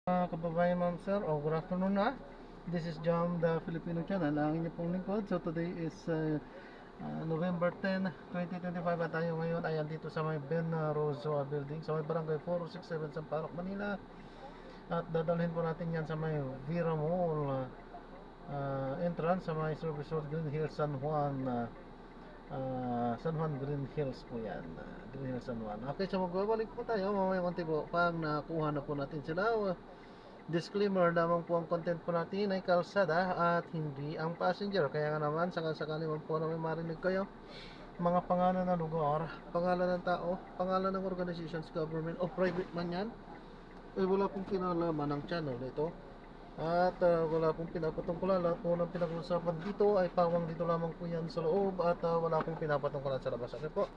Mga kababayan, ma'am, sir, good afternoon na. This is Jam, the Filipino channel, ang inyong pong lingkod. So today is November 10, 2025 at tayo ngayon ay andito sa may Ben Rosoa building sa may barangay 4067 Sampaloc, Manila. At dadalhin po natin yan sa may Vira Mall entrance sa may Service Road, Green Hills, San Juan Green Hills po yan. Green Hills San Juan. Okay, so magbabalik po tayo mamaya konti po pag nakuha na po natin sila. Disclaimer lamang po, ang content po natin ay kalsada at hindi ang passenger. Kaya nga naman, sakasakali man po na may marinig kayo mga pangalan ng lugar, pangalan ng tao, pangalan ng organizations, government o private man yan, eh wala pong kinalaman ng channel ito. At wala pong pinapatungkulan. Lahat po ng pinag-uusapan dito ay pawang dito lamang po yan sa loob. At wala pong pinapatungkulan sa labas. Okay po,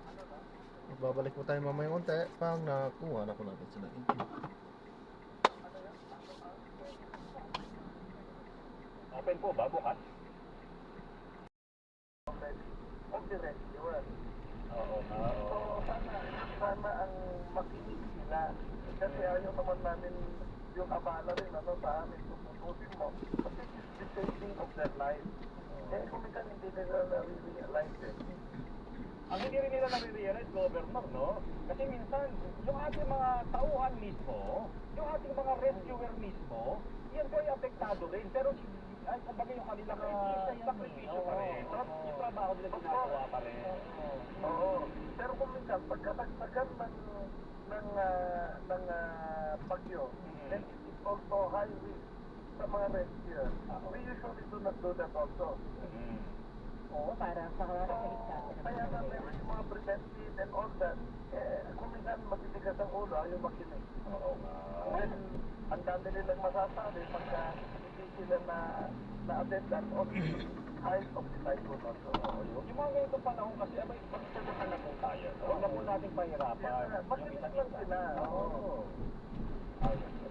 magbabalik po tayo mamaya konti pang nakuha na po natin sila. Thank you. Open po ba bukas? Of the restaurant. Oo nga, So, oo. sana ang makinig sila. Kasi ayaw naman namin yung abala rin sa amin. Tutusin mo. Kasi it's the saving of their life. Eh, kung minsan hindi nila na-realize eh. Ang hindi rin nila nare-realize, Governor, no? Kasi minsan, yung ating mga tauhan mismo, yung ating mga rescuer mismo, yan po ay apektado rin. Pero ay, kumbaga yung kanilang sakripisyo pa rin. Yung trabaho nila ginagawa pa rin. Oo. Pero kung minsan, pagkatagtagan ng bagyo, then it is also high risk sa mga rescuer. We usually do not do that also. Oo, para sa kaligtasan. Kaya nga meron yung mga preventive and all that, kung minsan matitigas ang ulo, ayaw makinig. Oo nga. Then, ang dami nilang masasabi pagka hindi sila na-attendan on the height of the typhoon also. Yung mga ganitong panahon kasi, abay, magtutulungan na po tayo. No? Huwag na po natin pahirapan. Makinig lang sila. Oo.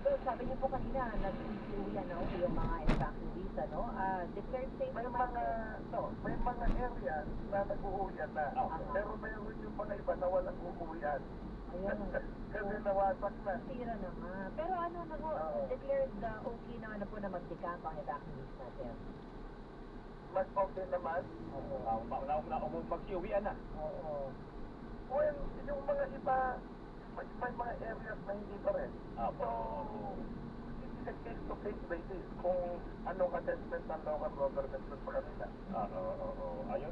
So, sabi niyo po kanina, nag-uwi yung mga evacuees, declared safe May naman. mga areas na nag-uuwian na. Pero mayroon yung mga iba na walang uuwian. Ayan, Kasi nawasak na. sira na nga. Pero declared okay na po na mag-decamp ang evacuees natin. Mas okay naman. Magsiuwian na. Oo. Well, yung mga iba, may mga areas na hindi pa rin. So, it is a case-to-case basis kung anong assessment ng local government sa kanila. Ayun,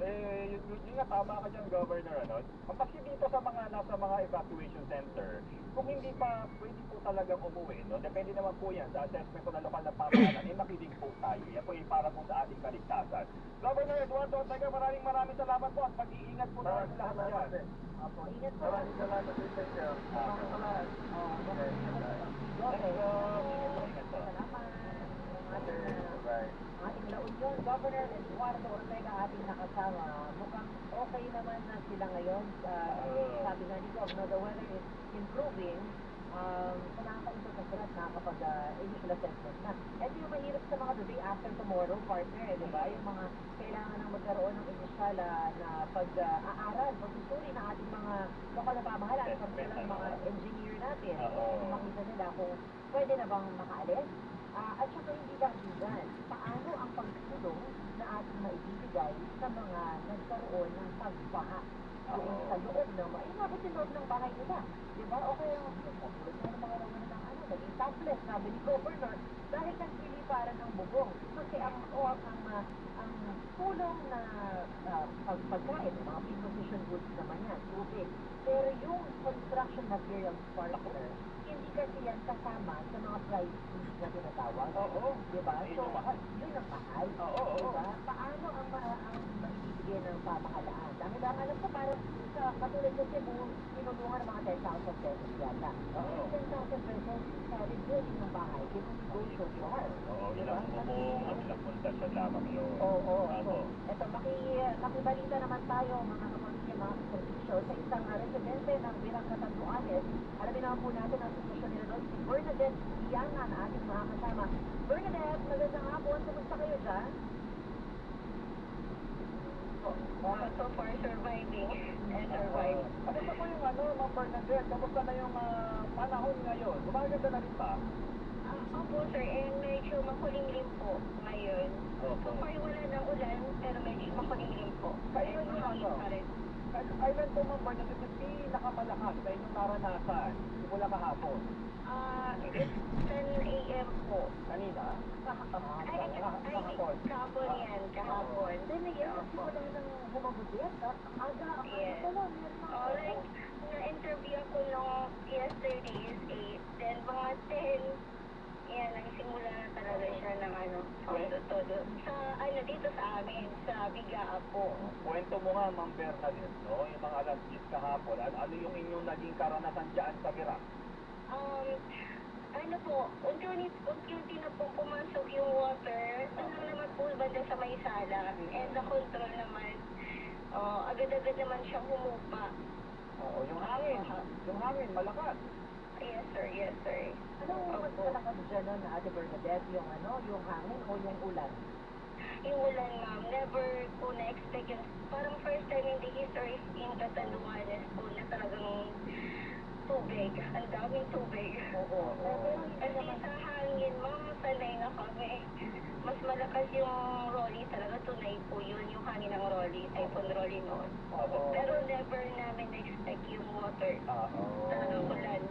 yun nga, tama ka dyan, Governor, ano? Kasi dito sa mga, nasa mga evacuation center, kung hindi pa pwede po talagang umuwi, no? Depende naman po yan sa assessment ng lokal na pamahalaan, makinig po tayo. Yan po yung para po sa ating kaligtasan. Governor Eduardo Ortega, maraming salamat po at mag-iingat po tayo sa lahat dyan. Opo, ingat po. Maraming salamat din sa inyo. Maraming salamat. Ingat po. Salamat. Okay, bye. Ating La Union, Governor Eduardo Ortega ating nakasama. Mukhang okay naman na sila ngayon. Sabi nga ni Governor, the weather is improving. So nakakausap na sila at nakakapag-initial assessment na. Ito yung mahirap sa mga the day after tomorrow, partner, di ba? Yung mga kailangan ng magkaroon ng initial na pag-aaral, pag-usuri ng ating mga lokal na pamahalaan, particular ng mga engineer natin. Kung makita nila kung pwede na bang makaalis. At saka hindi dahilan, paano ang pagtulong na ating maibibigay sa mga nagkaroon ng pagbaha doon sa loob ng mga, yung abot yung loob ng bahay nila. Diba? O kaya, yung mga naman ng naging topless, sabi ni Governor, dahil nagsiliparan ng bubong. Kasi ang tulong na pagkain, mga preposition goods naman yan, tubig. Pero yung construction materials partner, hindi kasi yan kasama sa mga price fees na tinatawag. Oo. Diba? So, Yun ang mahal. yun ang mahal. Oo. Diba? Paano ang maibibigay ng pamahalaan? Dahil ang alam ko parang sa katulad sa Cebu, tinulungan ng mga 10,000 pesos yata. Oo. 10,000 pesos sa rebuilding ng bahay, kinonegosyo jar. Oo, ilang bubong, ilang pundasyon lamang yun. Oo. So, eto, makibalita naman tayo, mga kapamilya, mga servisyo, sa isang residente ng Birang Catanduanes. Alamin naman po natin ang sitwasyon nila doon, si Bernadette Diana na ating mga kasama. Bernadette, magandang hapon. Kumusta kayo dyan? So far, surviving and surviving. Kamusta po yung Ma'am Bernadette? Kamusta na yung panahon ngayon? Gumaganda na rin ba? Opo, sir, and medyo makulimlim po ngayon. So Opo. far, wala ng ulan, pero medyo makulimlim po. Kailan And yung mahangin ano? pa rin. Kailan po, Ma'am Bernadette, yung pinakamalakas na inyong naranasan simula kahapon? It's 10 a.m. po. Kanina? Ay, Kahapon. kahapon yan, kahapon. Then, nagsimula nang humabuti yan. Aga, Yes. meron na. Like, na-interview ako nung yesterday is 8, then mga 10, yan, nagsimula na talaga siya ng ano, todo. Sa, dito sa amin, sa Bigaa po. Kwento mo nga, Ma'am Bernadette, no? Yung mga alas 10 kahapon, ano yung inyong naging karanasan dyan sa Virac? Ano po, unti-unti na po pumasok yung water, ano naman po banda sa may sala, and the control naman, agad-agad naman siya humupa. Oo, yung hangin, malakas. Yes sir, yes sir. Ano mas malakas dyan nun, Ate Bernadette? Yung yung hangin o yung ulan? Yung ulan ma'am, never po na-expect yun. Parang first time in the history in Catanduanes po na talagang tubig, ang daming tubig. Oo. Kasi sa hangin ma'am, sanay na kami. Mas malakas yung Rolly, talaga tunay po yun, yung hangin ng Rolly, Typhoon Rolly noon. Oo. Pero never namin na-expect yung water. Talagang ulan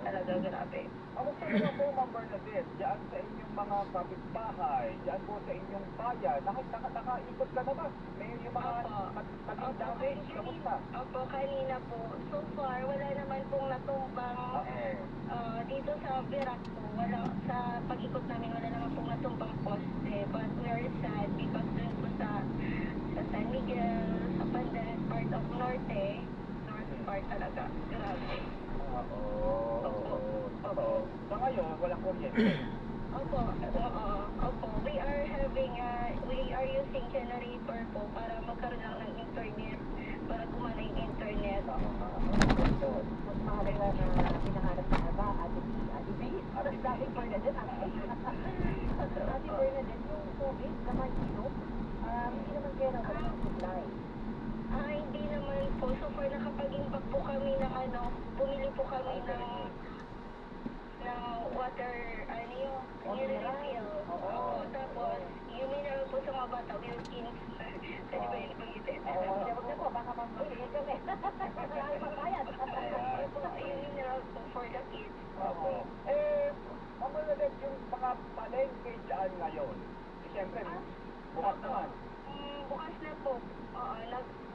talaga, grabe. Kamusta naman po, Ma'am Bernadette, dyan sa inyong mga kapitbahay, dyan po sa inyong bayan, nakaikot ka na ba? May yung mga Opo. naging damage, kamusta? Opo, kanina po. So far, wala naman pong natumbang dito sa Virac po. Wala, sa pag-ikot namin, wala naman pong natumbang poste. But we're sad because dun po sa San Miguel, sa Pandan, part of Norte, north part talaga. Grabe. Opo. Sa ngayon, walang kuryente. Opo, opo. We are using generator po para magkaroon lang ng internet, para gumana yung internet. Mas mahalaga na pinahanap na ba, Ate B? Mas dati Bernadette, Ate Bernadette, yung COVID na mahilot, hindi naman kaya na walang supply. Hindi naman po. So far, nakapag-impact po kami ng bumili po kami ng water, yung refill. Oo. Tapos, yung mineral po sa mga bata, Wilkins. Pwede ba yun pag-itin? Huwag na po, baka mamahingin kami. Marami magbayad. Yung mineral po for the kids. Opo. Ma'am Bernadette, yung mga palengke dyan ngayon, siyempre, bukas naman. Bukas na po.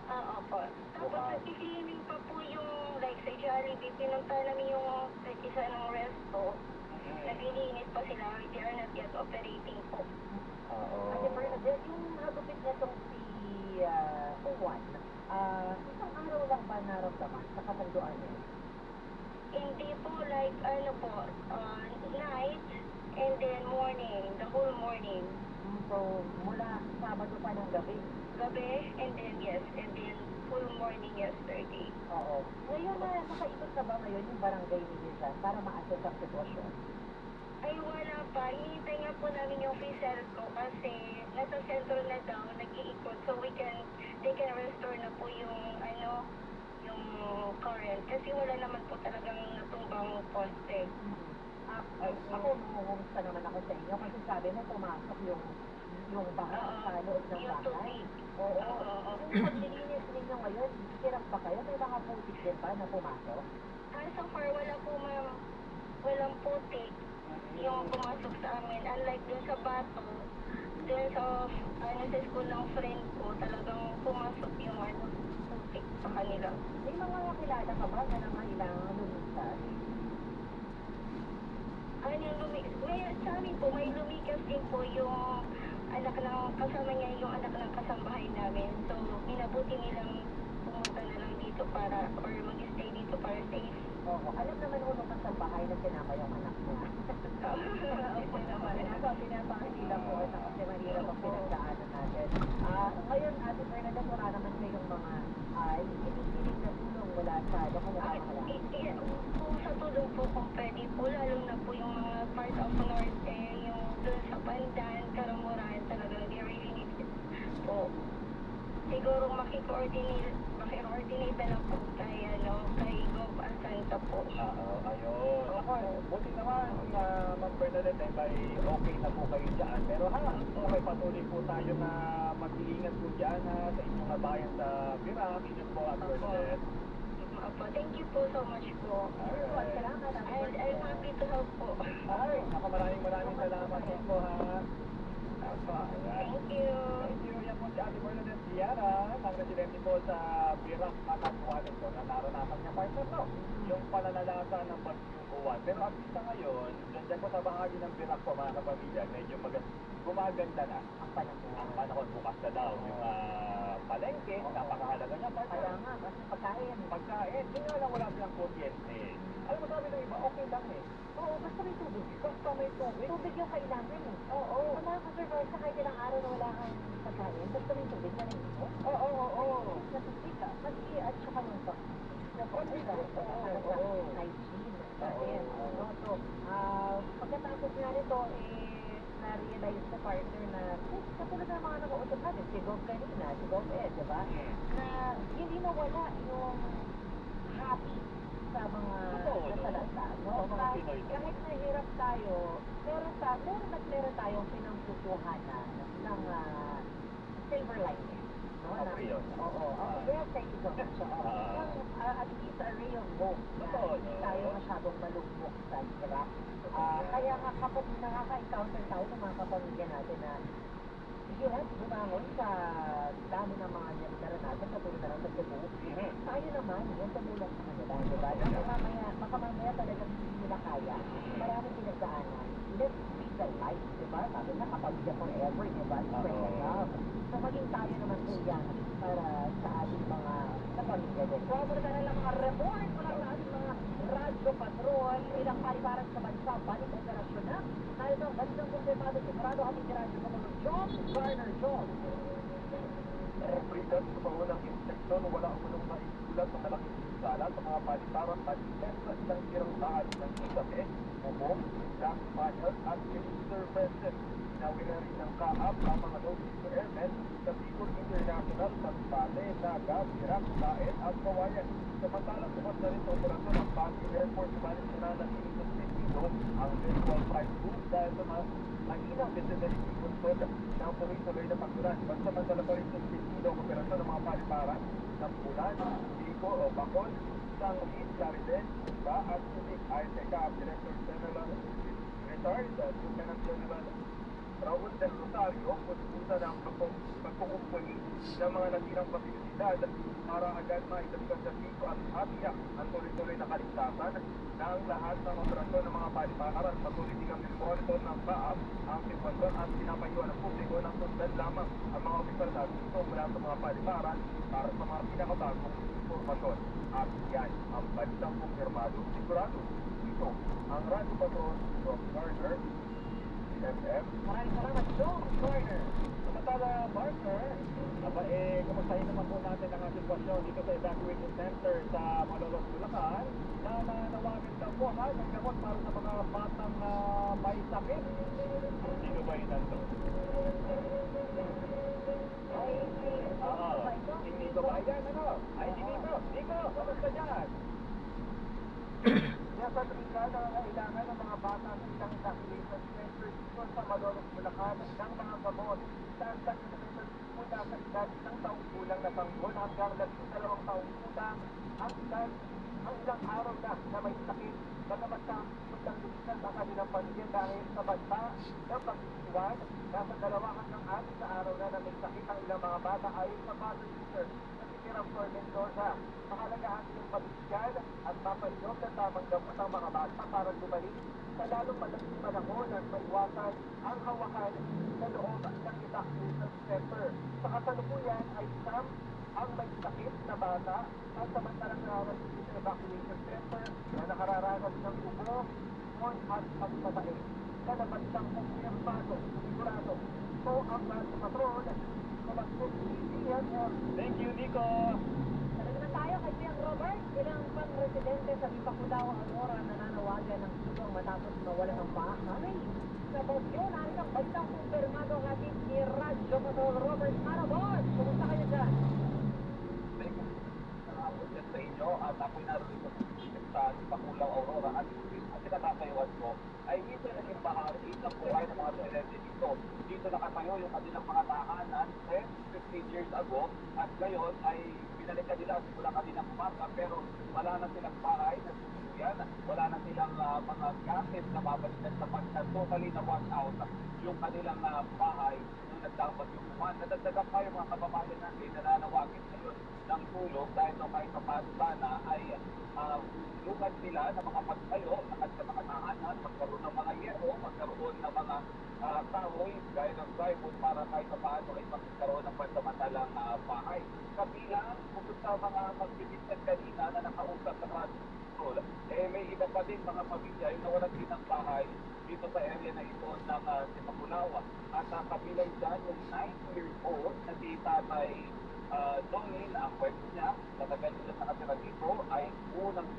Opo. Tapos nag-cleaning pa po yung, like sa Jollibee, pinunta namin yung isa ng resto. Naglilinis pa sila. They are not yet operating po. Ate Bernadette, yung hagupit na itong si Juan, isang araw lang ba naramdaman sa katanduan niya? Hindi po, like, night, and then morning, the whole morning. So, mula Sabado pa ng gabi. Gabi, and then full morning yesterday. Oo. Ngayon na, nakaikot na ba ngayon yung barangay ninyo dyan para ma-assess ang sitwasyon? Ay, wala pa. Hinihintay nga po namin yung official ko kasi nasa sentro na daw, nag-iikot. So they can restore na po yung yung current. Kasi wala naman po talagang natumbang poste. Ako, nungumusta naman ako sa inyo kasi sabi mo pumasok yung baha sa loob ng Yung bahay. tubig. Oo. Oo. Yung paglilinis ninyo ngayon, hirap ba kayo? May mga putik din ba na pumasok? So far, wala po ma'am. Walang putik yung pumasok sa amin. Unlike dun sa Bato, dun sa sa school ng friend ko, talagang pumasok yung putik sa kanila. May mga kilala ka ba na nangailangan lumisan? Sa amin po, may lumikas din po yung anak ng kasama niya, yung anak ng kasambahay namin. So, minabuti nilang pumunta na lang dito para, or mag-stay dito para safe. Oo. Alam naman ho nung kasambahay na sinama yung anak niya. Opo naman. Pinapakilala po na kasi mahirap ang pinagdaanan natin. Ngayon, Ate Bernadette, wala naman kayong mga hinihiling na tulong mula sa pamamahala. Kung sa tulong po kung pwede po, lalo na po yung mga part of Norte, yung dun sa Pandan, Karamuran, talagang they really need it po. Siguro maki-coordinate na lang po kay Gov. Asanta po. Ayun. Buti naman na Ma'am Bernadette, Bernadette, may okay na po kayo dyan. Pero okay, patuloy po tayo na mag-iingat po dyan sa inyong bayan sa Birak. Ingat po at Bernadette. Opo, thank you po so much po. Alright. Salamat. And I'm happy to help po. Ay, ako maraming salamat po ha. Thank you. Thank you. Yan po si Ate Bernadette Diara, ang residente po sa Birak at Antuanes po na naranasan niya partner no? Yung pananalasa ng bagyong uwan. Pero at least ngayon, dyan po sa bahagi ng Birak po mga kapamilya, medyo gumaganda na ang panahon. Ang panahon bukas na daw. Yung palengke, napakahalaga niya partner. Kaya nga, kasi pagkain. Pagkain, hindi nga lang wala silang kuryente. Alam mo sabi ng iba, okay lang eh. Oo, basta may tubig. Basta may tubig. Tubig yung kailangan eh. Oo. Sa mga ka-survive sa kahit ilang araw na wala kang pagkain, basta may tubig na rin mo. Oo. Natubig ka. Kasi at saka yung hygiene natin. So, pagkatapos nga nito, na-realize sa partner na katulad ng mga nakausap natin, si Gov kanina, si Gov Ed, di ba? Na hindi nawala yung happy sa mga nasalanta. No? Kahit nahirap tayo, meron tayong pinangkukuhanan ng silver lining. No? Well, thank you so much. At least a ray of hope na hindi tayo masyadong malugmok sa hirap. Kaya nga kapag nakaka-encounter tayo sa mga kapamilya natin na hirap bumangon sa dami ng mga naranasan katulad na lang sa Cebu, tayo naman yung tumulong sa kanila, diba? Baka mamaya talagang hindi nila kaya. Maraming pinagdaanan. Let's speak the life, diba? Sabi na kapamilya forever, diba? Spread the love. So maging tayo naman po yan para sa ating mga kapamilya din. So ako na lang mga report mula sa ating mga radyo patrol, ilang paliparan sa bansa, balik operasyon na. Dahil ang bansang kumpletado, sigurado ating radyo patrol, John Garner John. Freedom sa pangunang inspeksyon, wala ang unang maisulat ng malaking sala sa mga palitarang paniten sa ilang tirang daan ng isabi, bubong, gas fire at services. Ginawi na rin ng kaap ang mga notice to airmen sa Bicol International sa Bale, Naga, Birak, Daet at Kawayan. Samantalang bukas na rin sa operasyon ng Baguio Airport, subalit nananatiling suspendito ang virtual flight route dahil sa mga mahinang visibility control ng tuloy-tuloy na pagkulan. Samantala pa rin suspendito ang operasyon ng mga paliparan ng Pulan, Bico o Bacol, Sanglit, Clariden, Iba at Subic. Ayon sa Ikaap Director General Retired Lieutenant General Raul del Rosario, pupunta ng pagkukumpuni ng mga natirang pasilidad para agad maitagpan sa Bico at hatiyak ang tuloy-tuloy na kaligtasan na ang lahat ng operasyon ng mga paliparan. Patuloy din ang monitor ng PAAP ang sitwasyon at pinapayuan ng publiko ng sundan lamang ang mga opisyal na gusto mula sa mga paliparan para sa mga pinakabagong informasyon. At yan ang balitang kumpirmado sigurado. Ito ang Radyo Patrol from Garner, FM. Maraming salamat, John Garner. Samantala, partner, kumustahin naman po natin ang sitwasyon dito sa evacuation center sa Malolos, Bulacan na nanawagan daw po ng gamot para sa mga batang may sakit. Sino ba yun nandun? Si Nico ba? Ayan, ano? Ay, si Nico. Nico, kamusta dyan? Nasa brigada na kailangan ng mga bata sa isang evacuation center dito sa Malolos, Bulacan ng mga gamot. Saan sa mula sa edad ng taong gulang na sanggol hanggang 12 taong gulang ang edad ang ilang araw na may sakit. Bagamat sa magdang lumisan sa kanilang pamilya dahil sa banta ng pag-iwan, nasa 2 hanggang 6 sa araw na may sakit ang ilang mga bata ayon sa mother teacher na si Miraflor Mendoza. Mahalagahan yung pabigyan at mapalinog ng tamang gamot ang mga bata para bumalik sa lalong madaling panahon at maiwasan ang hawakan sa loob ng evacuation center. Sa kasalukuyan ay isang ang may sakit na bata at samantalang nararating sa evacuation center na nakararanas ng ubo, horn at pagpatae. Kalabas siyang kumpirmado, sigurado. So ang Radyo Patrol, Kabagsik, CNL. Thank you, Nico. Talaga na tayo kay Piang Robert, ilang pang-residente sa Ipakulaw ang oras na nanawagan ng tulong matapos mawala ng bahay. Sa Bosyo, narin ang balitang kumpirmado ang ating ni Radyo Patrol Robert Marabon. Kumusta kayo dyan? Sa inyo at ako'y narito sa Ipakulaw, Aurora at sinakakayuan ko ay minsan naging bahagi dito nakatayo yung kanilang mga tahanan 10-15 years ago at ngayon ay binalikan nila simula kanilang umaga pero wala na silang bahay na susuyan, wala na silang mga gamit na babalikan sapagkat totally na wash out yung kanilang bahay nung nagdapat yung uman. Nadagdagan pa yung mga kababayan natin na nanawagin ngayon ng tulong dahil no kahit paano sana ay lugan sila na makapagtayo sa mga tahanan, magkaroon ng mga yero, magkaroon ng mga kahoy gaya ng plywood para kahit paano ay magkaroon ng pansamantalang bahay. Kabilang, bukod sa mga magbibigyan kanina na nakausap sa Control, may iba pa din mga pamilya yung nawalan din ng bahay dito sa area na ito ng Sipagulawa. At kabilang dyan yung 9-year-old na si Tatay Donnie na ang kwento niya, natagal nila sa katira dito ay unang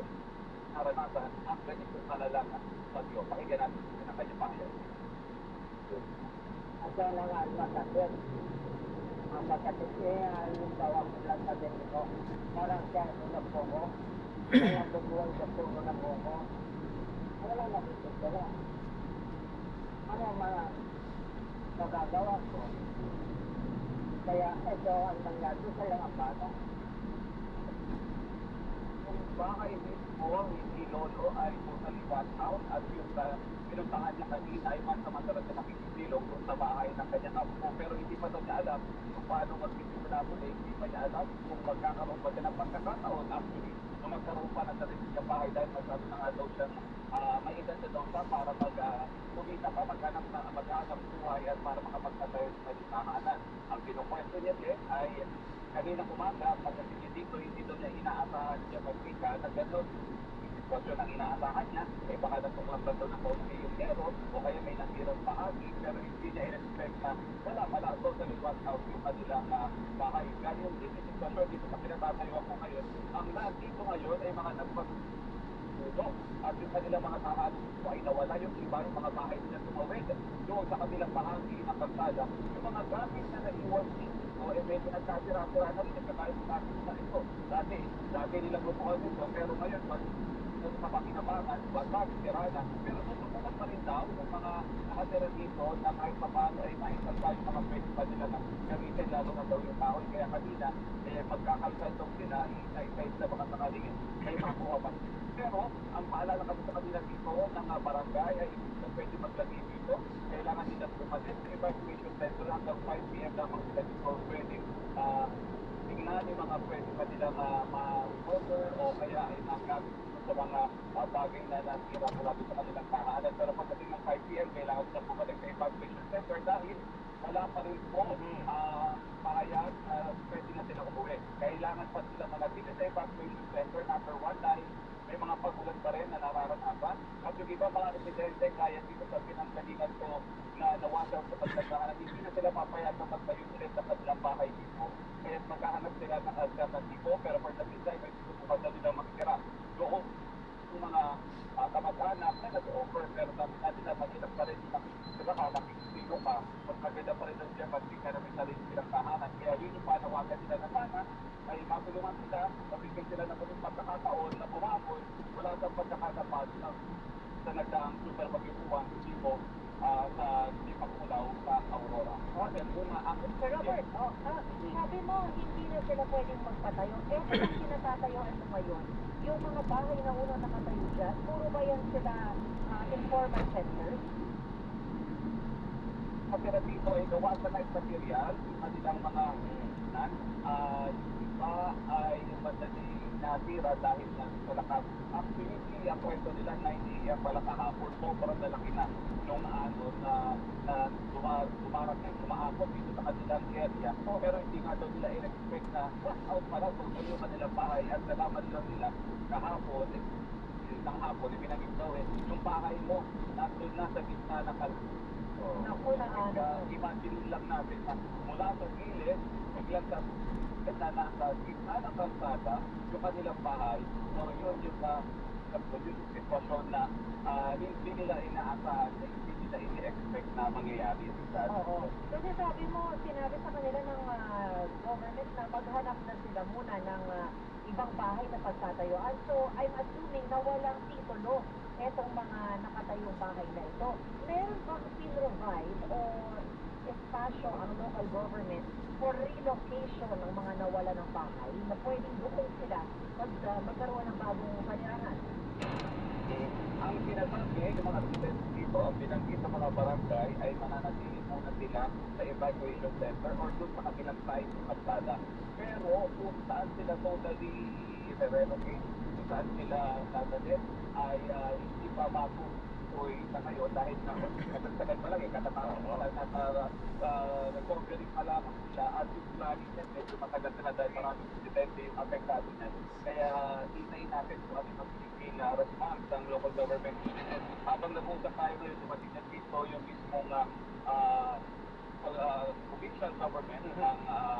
naranasan ang ganitong malalang bagyo. Pakinggan natin ang kanyang pahayag. Asa lang ang makasir. Ang makasir niya yung bawang lang sa din ko. Parang siya ng bungo. Kaya bubuhay sa puno ng bungo. Ano lang nakikita sila? Ano mga magagawa ko? Kaya ito ang nangyari sa lang ang bata. Yung bahay mismo, hindi lolo ay totally washed out at yung pinuntahan niya kanina ay mansamantala na nakikisilong kung sa bahay ng kanyang apo. Pero hindi pa daw niya alam kung paano magsisimula muli. Hindi pa niya alam kung magkakaroon pa siya ng pagkakataon. Actually, kung magkaroon pa ng sarili niya bahay dahil masabi na nga daw siyang may edad na daw siya para kumita pa, maghanap buhay at para makapagtatayo sa kanyang tahanan. Ang pinukwento niya din ay kaninang umaga, pagdating dito, hindi doon niya inaasahan siya magpika na gano'n. Yung sitwasyon ang inaasahan niya, baka natuklang ba doon ng konti yung yero o kaya may nasirang bahagi, pero hindi niya in-expect na wala pala totally wash out yung kanilang bahay. Ganyan din yung sitwasyon dito sa pinatatayo ako ngayon. Ang nandito ngayon ay mga nagpagpuno at yung kanilang mga tahanan ay nawala yung iba, yung mga bahay nila tumawid doon sa kabilang bahagi ng kalsada. Yung mga gamit na naiwan dito medyo nagkasira-sira na rin kagaya sa akin na ito. Dati nilang lupuan dito, pero ngayon, sa pakinabangan, basag, sira na. Pero susubukan pa rin daw yung mga nakatira dito na kahit pa paano ay maisalba yung mga pwede pa nila na gamitin, lalo na daw yung kahoy. Kaya kanina, magkakalsal daw sila, isa-isa sa mga sangalingin, may makuha pa. Pero, ang paalala kami sa kanila dito ng barangay ay na pwede maglagay dito. Kailangan nilang pumalit sa evacuation center hanggang 5 p.m. lamang sila dito pwede tingnan yung mga pwede pa nilang ma-cover o kaya ay magamit sa mga bagay na nasira mula sa kanilang tahanan. Pero pagdating ng 5 p.m. kailangan sila pumalit sa evacuation center dahil wala pa rin po pahayag na pwede na sila umuwi. Kailangan pa sila manatili sa evacuation center number 1 dahil may mga pagulan pa rin na nararanasan. At yung iba mga residente, kaya dito sa pinanggalingan ko na nawasaw sa pagtagdahan, hindi na sila papayag na magtayo ulit sa kanilang bahay dito. Kaya magkahanap sila ng alternatibo, pero for the meantime, may susubukan na nilang makitira. Doon, yung mga kamag-anak na nag-offer, pero sabi natin na mag-inap pa rin yung nakikisira ka, nakikisilo ka, mas maganda pa rin ang siya pag-tika na may sarili silang tahanan. Kaya yun yung panawagan nila na sana, ay matulungan sila, mabigyan sila ng muling pagkakataon na bumabol wala sa pagkakatapat sa nagdaang super mag-ipuan tipo sa Sipagulaw sa Aurora. Then una ang Sir Robert, sabi mo, hindi na sila pwedeng magpatayo. Eh, kung sinatatayoan mo ngayon, yung mga bahay na unang nakatayo dyan, puro ba yan sila informal centers? Kapira dito ay gawa sa light material, yung kanilang mga hinan, iba ay madaling natira dahil na sa lakas. Actually, ang kwento nila 9 AM pala kahapon, sobrang lalaki na nung na dumahapon dito sa kanilang area. Pero hindi nga daw nila in-expect na wash out pala kung yung kanilang bahay at nalaman lang nila kahapon, ng hapon, ibinagin daw yung bahay mo, nandun na sa gitna ng kalsada. Naku, Imagine lang natin na mula sa gilid, biglang sa nasa gitna ng kalsada, yung kanilang bahay, so yun yung sitwasyon na hindi nila inaasahan, hindi nila ini-expect na mangyayari. Oo. Kasi sinabi sa kanila ng government na maghanap na sila muna ng ibang bahay na pagtatayuan. So, I'm assuming na walang titulo etong mga nakatayong bahay na ito. Meron bang pin-provide o espasyo ang local government for relocation ng mga nawala ng bahay na pwedeng doon sila magkaroon ng bagong panirahan? Ang sinasabi, yung mga residents dito, ang binanggit sa mga barangay ay mananatili muna sila sa evacuation center or doon sa kabilang side ng kalsada. Pero kung saan sila totally relocate, kung saan sila dadalhin, ay hindi pa matutuloy sa ngayon dahil na kasagsagan pa lang katatapos pa lang nag-conquering pa lamang sila at yung planning niya medyo matagal na dahil maraming residente yung apektado niya. Kaya hinayin natin kung ano magiging response ng local government. Habang nag-usap tayo ngayon, dumating na dito yung mismong provincial government ng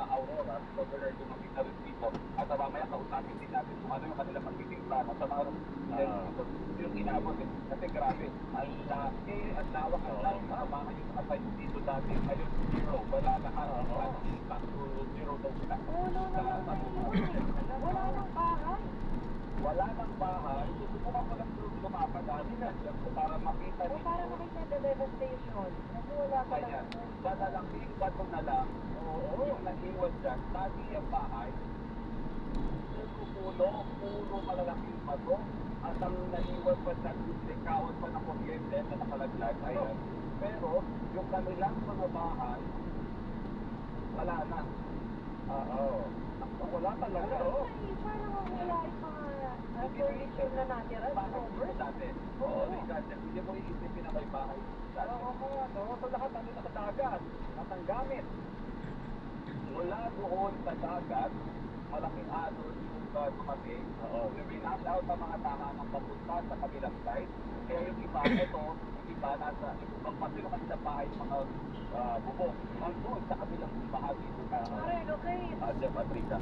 Aurora, Governor dumating na rin dito. At mamaya kausapin din natin kung ano yung kanilang magiging plano sa mga yung inabot eh. Kasi grabe, ang laki, ang lawak, ang lawak na mga yung nakapay dito dati. Ngayon, zero. Wala lahat. Back to zero daw sila. Ulo naman wala nang bahay. Wala nang bahay. Susubukan ko lang lumapadali na para makita O para makita the devastation. Kasi wala ka lang. Ayan, madalaking bato na lang. Oo, yung naiwan dyan. Dati yung bahay, puro malalaking bato. At ang naiwan pa dyan, kawan pa ng kuryente na nakalaglag. Ayan. Pero, yung kanilang mga bahay, wala na. Wala talaga, oh. Parang wala yung mga furniture na natira. Bahay dati. Oo, hindi mo iisipin na may bahay dati. So lahat ano nakadagat at ang gamit. Mula doon sa dagat, malaking alon yung dumating. Winash out ang mga tahanang papunta sa kabilang side. Kaya yung iba, yung iba nasa ibang pati naman sa bahay mga bubong. Nandun sa kabilang bahagi ng Okay. Jeff Patricia.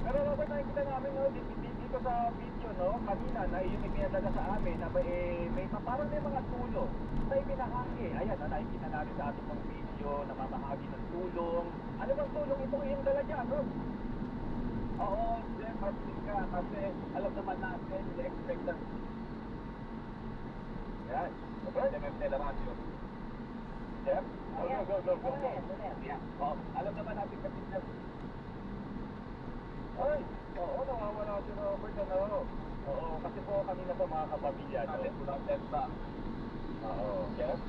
Pero Robert, nakikita namin no, dito sa video no, kanina na yung ipinadala sa amin na may parang may mga tulong na ibinahagi. Ayan, nakikita natin sa ating mga video na mamahagi ng tulong. Ano bang tulong ito yung dala dyan, no? Oo, Jeff Patricia, kasi alam naman natin, expected. Yan, Jeff Teleradyo. Jeff? Ayan. Go. Yeah. Oh, alam naman natin kasi Jeff. Ay, oo, nawawala si Robert, ano? Oo, kasi po kanina po mga kapamilya, no? Natin pulang Tesla. Oo. Jeff?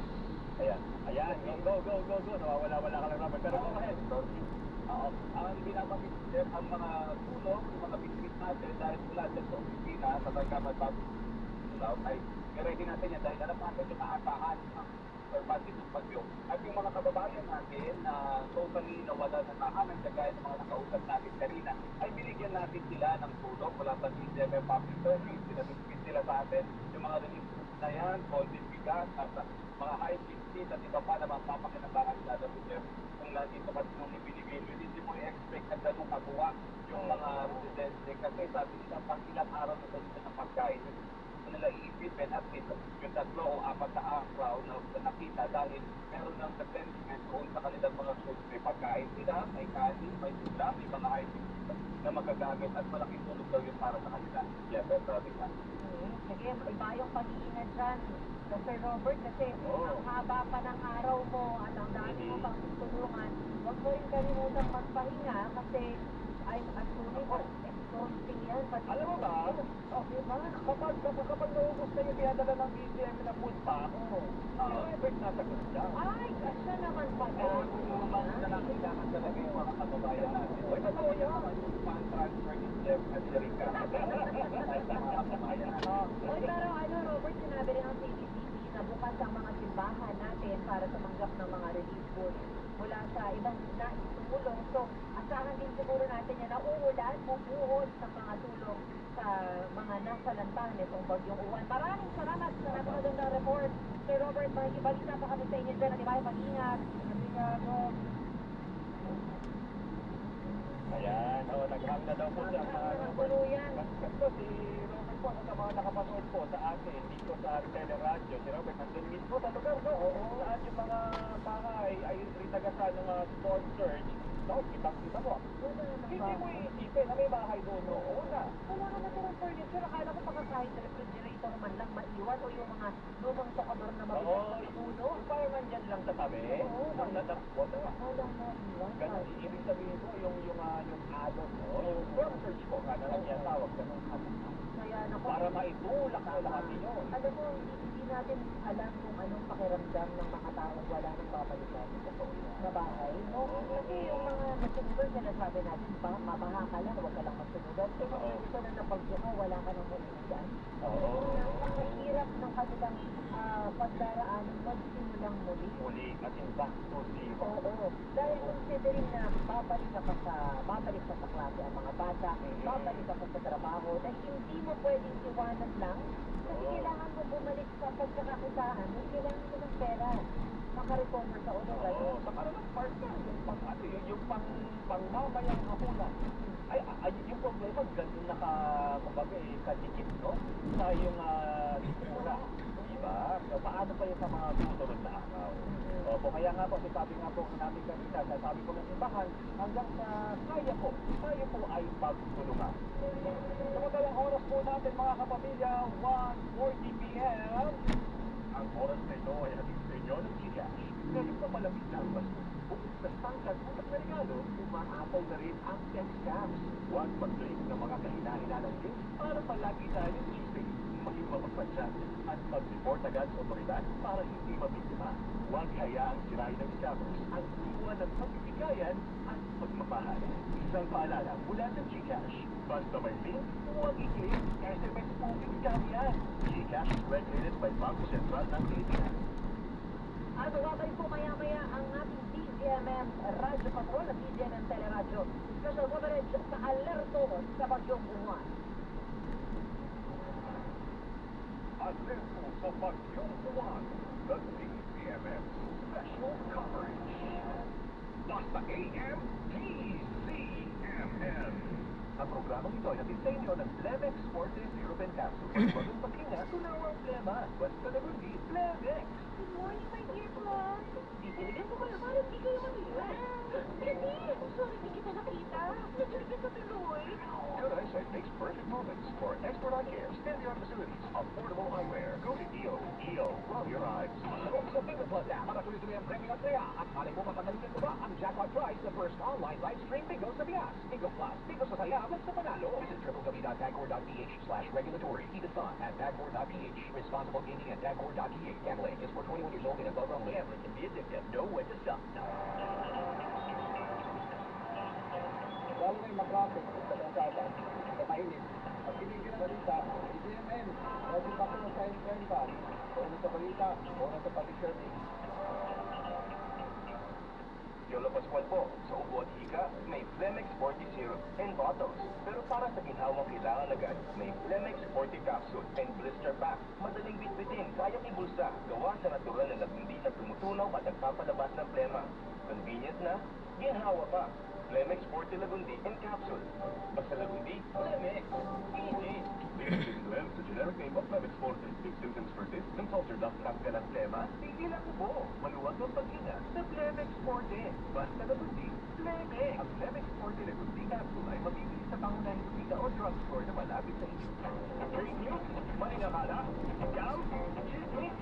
Ayan, go, nawawala ka lang, Robert. Pero go ahead. Oo. Ang binabanggit Jeff, ang mga tulong, yung mga bitbit natin dahil mula dyan sa opisina sa Tagkamat Bago ay i-ready natin yan dahil alam natin yung maasahan ng permanent ng bagyo. At yung mga kababayan natin na totally nawala ng tahanan kagaya ng mga nakausap natin kanina, ay binigyan natin sila ng tulong mula sa DCMM Public Service, sinabit sila sa atin yung mga relief groups na yan, golden bigas, at mga high seat at iba pa na mapapakinabangan nila sa Jeff. Kung nandito kasi nung ibinigay nyo, hindi mo i-expect na ganun katuwa yung mga residente kasi sabi nila pang ilang araw na ganun ng pagkain nila iisipin at least yung 3 o 4 na araw na nakita dahil meron ng replenishment doon sa kanilang mga foods. May pagkain sila, may kanin, may sila, may mga items na magagamit at malaking tulong daw yun para sa kanila. Yeah, pero sabi ka. Sige, iba yung pag-iingat dyan. Sir Robert, kasi ang haba pa ng araw mo at ang dami mo pang tutulungan, huwag mo rin kalimutang magpahinga kasi I'm assuming exhausting yan. Alam mo ba? Diba? Kapag naubos na yung pinadala ng BCM na food pack, Robert nasagot siya. Ay, kasya naman pala. Yung mga na kailangan talaga yung mga kababayan natin. Uy, totoo yan. Fan transfer ni Jeff at Jerica. Dahil sa mga kababayan natin. Oy, pero Robert, sinabi rin ng CCTV na bukas ang mga simbahan natin para tumanggap ng mga relief goods mula sa ibang naitulong. So, asahan din siguro natin yan na uulan, bubuhos ng mga tulong sa mga nasa lantahan nitong bagyong uwan. Maraming salamat sa napakagandang report. Sir Robert, makikibalita pa kami sa inyo dyan. Di ba? Mag-ingat. Mag-ingat. Ayan, naghang na daw po siya sa Tuluyan. Ito si Robert po sa mga nakapanood po sa atin dito sa Teleradyo. Si Robert nandun mismo sa lugar, no? Saan yung mga bahay ay rinagasan ng mga storm surge. No, kitang-kita mo. Hindi mo iisipin na may bahay doon noon na. Wala ka na turong furniture. Akala ko baka kahit refrigerator man lang maiwan o yung mga lumang tokador na mabigat sa ulo. Parang nandyan lang sa tabi. Oo, Nung natapos. Walang naiwan. Ganun, ibig sabihin ko, yung alon, no? Yung storm surge po, na lang yan tawag, ganun. Kaya naku, Para maitulak na lahat yun. alam mo, hindi natin alam kung anong pakiramdam ng mga taong wala nang babalikan na bahay, no? Kasi yung mga nasunugan, sinasabi natin, mabaha ka lang, huwag ka lang masunugan. So, kung ito na napagyo mo, wala ka nang masunugan. Oo. Napakahirap ng kanilang pagdaraanan magsimulang muli. Muli, as in back to zero. Oo. Dahil considering na babalik ka pa sa klase ang mga bata, babalik ka pa sa trabaho, na hindi mo pwedeng iwanan lang, kasi kailangan mo bumalik sa pagkakakitaan, kailangan mo ng pera, makarecover sa ulo, Oo, gano'n. sa parang partner, yung pangmamayang hapunan. Ay, yung problema, ganun kumbaga, kadikit, no? Sa yung sikura. Diba? So, paano pa yung sa mga susunod na araw? Opo, kaya nga po, sabi nga po namin kanina, sabi ko ng simbahan, hanggang sa kaya po ay magtulungan. Sa madalang oras po natin, mga kapamilya, 1:40 p.m. Ang oras na ito ay hatid sa inyo ng Gcash. Ngayon pa malamig na ang basto. Bukod sa stangkad at na regalo, umaapaw na rin ang text scams. Huwag mag-click ng mga kahina-hinalang links para palagi tayong cheating, maging mapagpansyal, at mag-report agad sa otoridad para hindi mabiktima. Huwag hayaang sirain ng scammers ang diwa ng pagbibigayan at pagmamahal. Isang paalala mula sa Gcash. Basta may link, huwag i-click, SMS po yung scam yan. Gcash is regulated by Bangko Sentral ng Pilipinas. At babalik po maya-maya ang ating DZMM Radyo Patrol at DZMM Teleradyo. Special coverage sa alerto sa bagyong Juan. Alerto sa bagyong Juan, the DZMM special coverage. Basta AM, DZMM. Ang programang ito ay hatid sa inyo ng Blemex Forte Syrup and Capsule. Pagbagang paghinga, tunaw ang plema. Basta nagundi, Blemex. Good morning, my dear boss. Didiligan ko kayo, parang di kayo manila. Hindi, sorry, di kita nakita. Nadiligan sa tuloy. Good eyesight makes perfect moments for expert eye care, state-of-the-art facilities, affordable eyewear. Go to EO. EO, love your eyes. Sa Bingo Plus app, para tuloy-tuloy ang premium at saya. At malay mo mapagalingan mo ba ang jackpot prize sa first online live stream bingo sa Pias. Bingo Plus, bingo sa saya, plus sa panalo. Visit www.tagcore.ph/regulatory. Even fun at tagcore.ph. Responsible gaming at tagcore.ph. Gambling is for 21 years old and above only. Gambling can be addictive. Know when to stop. Lalo na yung mag-traffic sa kalsada, sa mainit. Pag pinigil balita, DZMM, Radyo Patrol sa M30, oras sa balita, oras sa pag-serving. Yolo Pascual po, sa ubo at hika, may Blemex 40 syrup and bottles. Pero para sa ginhawang kailangan agad, may Blemex 40 capsule and blister pack. Madaling bitbitin, kayang ibulsa, gawa sa natural na lagundi na tumutunaw at nagpapalabas ng plema. Convenient na, ginhawa pa. Blemex 40 Lagundi and capsule. Basta Lagundi, Blemex. Easy. Blemex sa generic name of Blemex 40. If symptoms persist, consult your doctor. Tanggal ang plema, tigil ang ubo. Maluwag ang paghinga sa Blemex 40. Basta Lagundi, Blemex. Ang Blemex 40 Lagundi capsule ay mabibili sa pangunahing tiga o drugstore na malapit sa inyo. Fake news, maling akala, scam, chismis.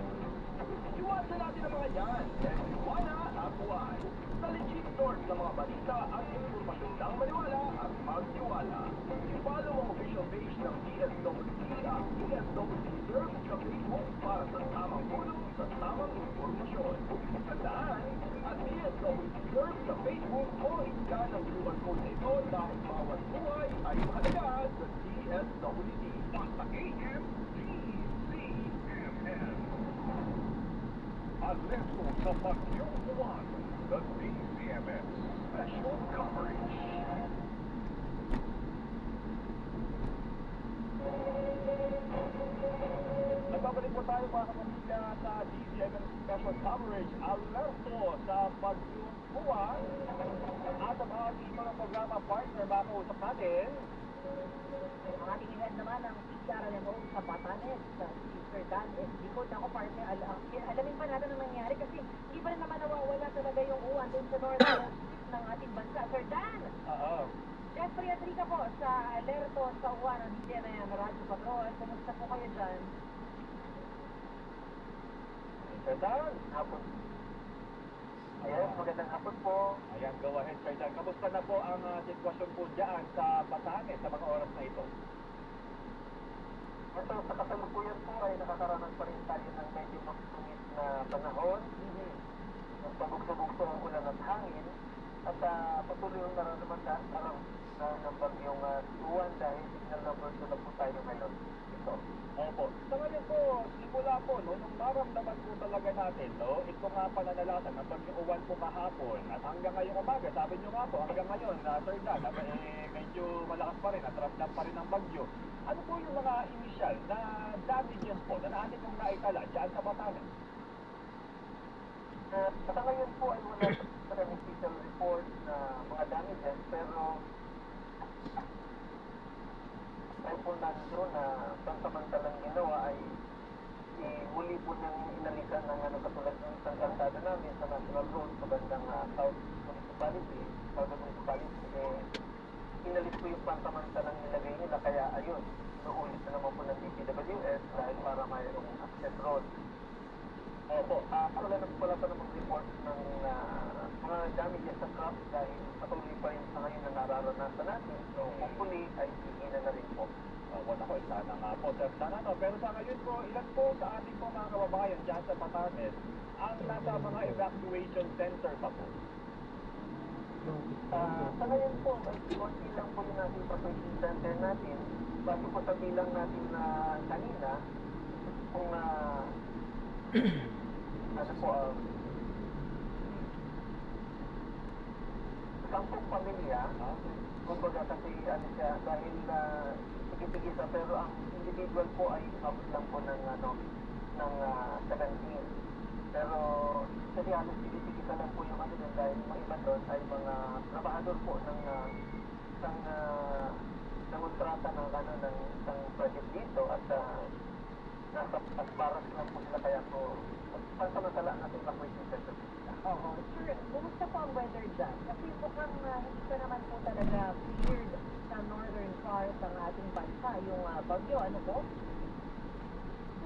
Iwasan natin ang mga yan. Dahil wala at why. Sa legit source ng mga balita at informasyon lang maniwala at magtiwala. I-follow ang official page ng DSWD at DSWD Serve sa Facebook para sa tamang tulong sa tamang informasyon. Tandaan, at DSWD Serve sa Facebook o iskan ang QR code na ito dahil bawat buhay ay mahalaga sa DSWD. Basta AM, DZMM. Alerto sa bagyong Juan, the DZMM special coverage. Nagbabalik po tayo mga kapamilya sa DZMM special coverage. Alerto sa bagyong Juan. At ang ating mga programa partner, makausap natin. Ang ating head naman ang PRMO sa Batanes, si Sir Dan Esdico. Ako partner, alamin pa natin ang nangyari kasi hindi pa rin naman nawawala talaga yung uwan doon sa northern street ng ating bansa. Sir Dan! Jeffrey at Rika po sa alerto sa uwan ng DZMM Radyo Patrol. Kumusta po kayo dyan? Sir Dan, salamat po. Ayan, go ahead, Sir Dan. Kamusta na po ang sitwasyon po dyan sa Batanes sa mga oras na ito? Ito, sa kasalukuyan po ay nakakaranas pa rin tayo ng medyo magsungit na panahon. Nagpabugso-bugso ang ulan at hangin. At patuloy yung nararamdaman ng bagyong Suwan dahil signal number 2 na po tayo ngayon. Ito. Opo. Sa ngayon po, simula po, no, nung maramdaman po talaga natin, no, ito nga pananalatan ng bagyong uwan po kahapon at hanggang ngayong umaga, sabi nyo nga po, hanggang ngayon, Sir Dan, medyo malakas pa rin at ramdam pa rin ang bagyo. Ano po yung mga initial na damages po na naatin kong naitala dyan sa Batanes? Sa ngayon po ay wala pa rin official report na mga damages, pero ay po nandito na pansamantalang ginawa ay muli po niyang inalikan ng katulad ng isang kalsada namin sa National Road sa bandang South Municipality, inalis po yung pansamantalang nilagay nila, kaya ayun, inuulit na naman po ng DPWS dahil para mayroong access road. Opo, wala pa namang report ng mga damages sa crops dahil patuloy pa rin sa ngayon na nararanasan natin. So, hopefully ay higinan na rin po. Wala ko, sana nga po, Sir Dan. Pero sa ngayon po, ilan po sa ating po mga kababayan dyan sa Batanes ang nasa mga evacuation center pa po? Sa ngayon po, ay konti lang po yung ating evacuation center natin. Bago po sa bilang natin na kanina, kung ano po, 10 pamilya, kumbaga kasi ano siya, dahil sige sa pero ang individual po ay abot lang po ng 17. Pero kasi halos sige lang po yung ano doon dahil mga iba doon ay mga trabahador po ng isang nangontrata ng isang project dito at nasa asbaras lang po sila kaya po pansamantala natin evacuation center po sila. Oo. Sir, kumusta po ang weather dyan? Kasi mukhang hindi pa naman po talaga cleared sa northern part ng ating bansa yung bagyo. Ano po?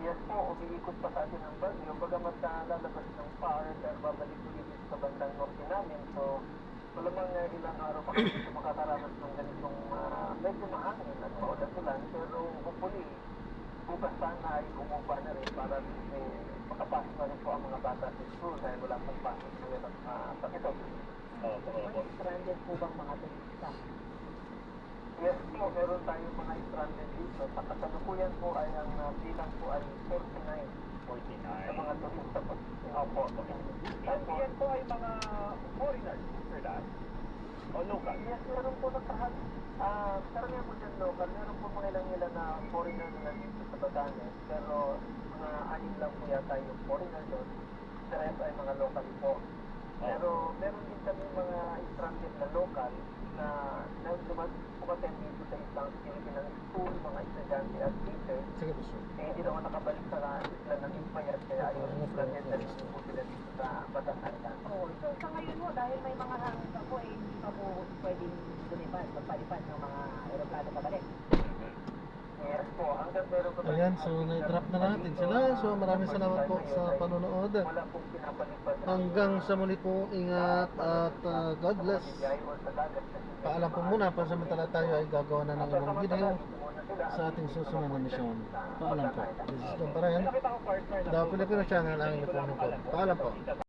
Yes po, umiikot pa sa atin ang bagyo. Bagamat lalabas ng PAR, pero babalik ulit dito sa bandang norte namin. So, malamang ilang araw pa kami dito makakaranas ng ganitong medyo mahangin at maulan-ulan. Pero hopefully, bukas sana ay umupa na rin para makapasok na rin po ang mga bata sa school dahil wala pang pasok ngayon at pakito. May stranded po bang mga turista? Yes po, meron tayong mga stranded dito. Sa kasalukuyan po ay ang bilang po ay 49 sa mga turista po. Opo. Yan po ay mga foreigners, Sir Dan? O local? Yes, meron po nakahal. Karamihan po dyan local. Meron po mga ilang na foreigner na dito sa Batanes. Pero mga 6 lang po yata yung foreigner doon. Sa rest ay mga local po. Pero meron din kami mga stranded na local na pumaten dito sa isang Filipinang school, mga estudyante at teachers. Sige po, sir. Hindi naman nakabalik sa isla ng Impayat, kaya ayun, stranded na rin po sila dito sa Batangas. Oo. So, sa ngayon po, dahil may mga hangin pa po, hindi pa po pwedeng lumipad, magpalipad ng mga aeroplano pabalik. Yes po, hanggang meron pa Ayan, so na-drop na natin sila. So maraming salamat po sa panonood. wala pong pinapalipad. Hanggang sa muli po, ingat at God bless. Paalam po muna, pansamantala tayo ay gagawa na ng ibang video sa ating susunod na misyon. Paalam po. This is Don Parayan, The Filipino Channel, ang inyong po. Paalam po.